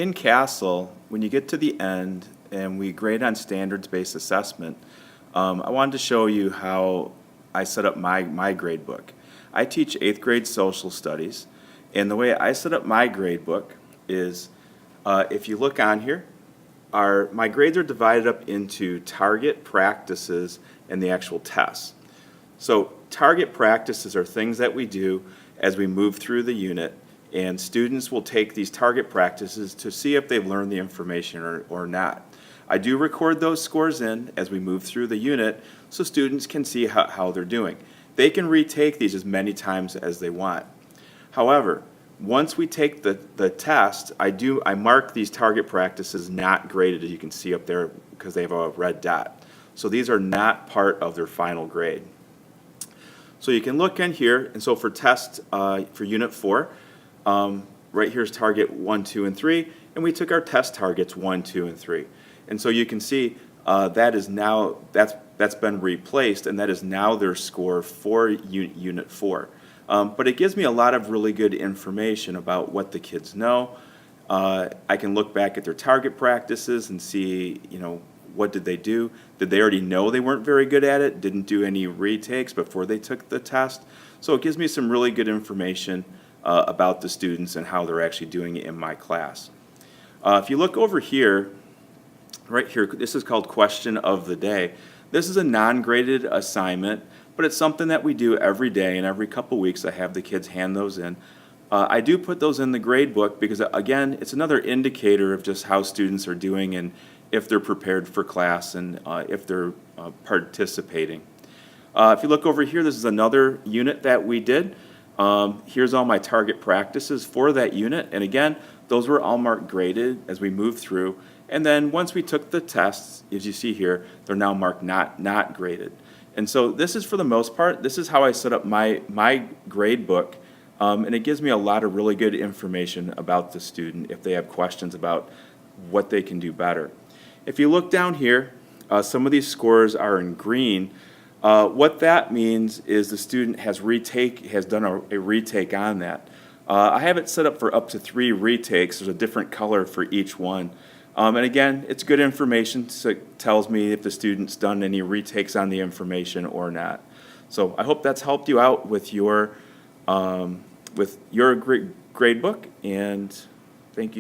In CASL, when you get to the end and we grade on standards-based assessment, I wanted to show you how I set up my grade book. I teach 8th grade social studies, and the way I set up my grade book is, if you look on here, my grades are divided up into target, practices, and the actual tests. So target practices are things that we do as we move through the unit, and students will take these target practices to see if they've learned the information or not. I do record those scores in as we move through the unit so students can see how they're doing. They can retake these as many times as they want. However, once we take the test, I mark these target practices not graded, as you can see up there, because they have a red dot. So these are not part of their final grade. So you can look in here, and so for test for Unit 4, right here's target 1, 2, and 3, and we took our test targets 1, 2, and 3. And so you can see that's been replaced, and that is now their score for Unit 4. But it gives me a lot of really good information about what the kids know. I can look back at their target practices and see, what did they do? Did they already know they weren't very good at it? Didn't do any retakes before they took the test? So it gives me some really good information about the students and how they're actually doing it in my class. If you look over here, right here, this is called Question of the Day. This is a non-graded assignment, but it's something that we do every day, and every couple weeks I have the kids hand those in. I do put those in the grade book because, again, it's another indicator of just how students are doing and if they're prepared for class and if they're participating. If you look over here, this is another unit that we did. Here's all my target practices for that unit, and again, those were all marked graded as we moved through. And then once we took the tests, as you see here, they're now marked not graded. And so this is, for the most part, this is how I set up my grade book, and it gives me a lot of really good information about the student if they have questions about what they can do better. If you look down here, some of these scores are in green. What that means is the student has done a retake on that. I have it set up for up to 3 retakes. There's a different color for each one. And again, it's good information, so it tells me if the student's done any retakes on the information or not. So I hope that's helped you out with your grade book, and thank you.